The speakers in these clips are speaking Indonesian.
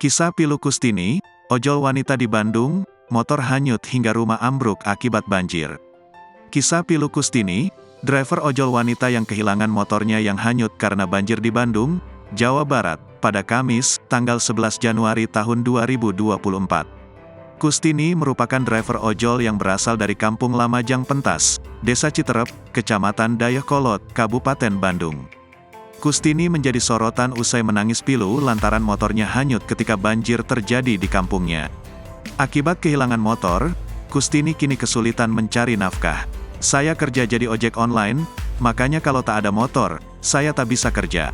Kisah pilu Kustini, ojol wanita di Bandung, motor hanyut hingga rumah ambruk akibat banjir. Kisah pilu Kustini, driver ojol wanita yang kehilangan motornya yang hanyut karena banjir di Bandung, Jawa Barat, pada Kamis, tanggal 11 Januari tahun 2024. Kustini merupakan driver ojol yang berasal dari Kampung Lamajang Pentas, Desa Citerep, Kecamatan Dayakolot, Kabupaten Bandung. Kustini menjadi sorotan usai menangis pilu lantaran motornya hanyut ketika banjir terjadi di kampungnya. Akibat kehilangan motor, Kustini kini kesulitan mencari nafkah. Saya kerja jadi ojek online, makanya kalau tak ada motor, saya tak bisa kerja.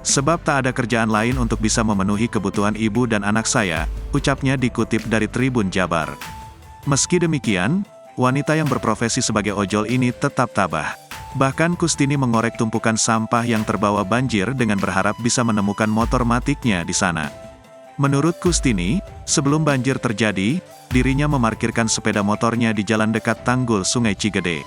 Sebab tak ada kerjaan lain untuk bisa memenuhi kebutuhan ibu dan anak saya, ucapnya dikutip dari Tribun Jabar. Meski demikian, wanita yang berprofesi sebagai ojol ini tetap tabah. Bahkan Kustini mengorek tumpukan sampah yang terbawa banjir dengan berharap bisa menemukan motor matiknya di sana. Menurut Kustini, sebelum banjir terjadi, dirinya memarkirkan sepeda motornya di jalan dekat tanggul Sungai Cigede.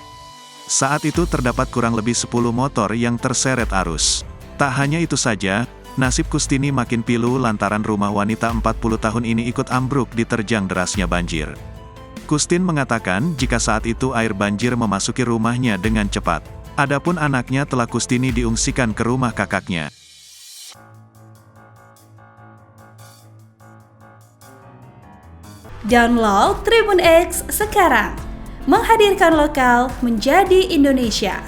Saat itu terdapat kurang lebih 10 motor yang terseret arus. Tak hanya itu saja, nasib Kustini makin pilu lantaran rumah wanita 40 tahun ini ikut ambruk diterjang derasnya banjir. Kustin mengatakan jika saat itu air banjir memasuki rumahnya dengan cepat. Adapun anaknya telah Kustini diungsikan ke rumah kakaknya. Download Tribun X sekarang, menghadirkan lokal menjadi Indonesia.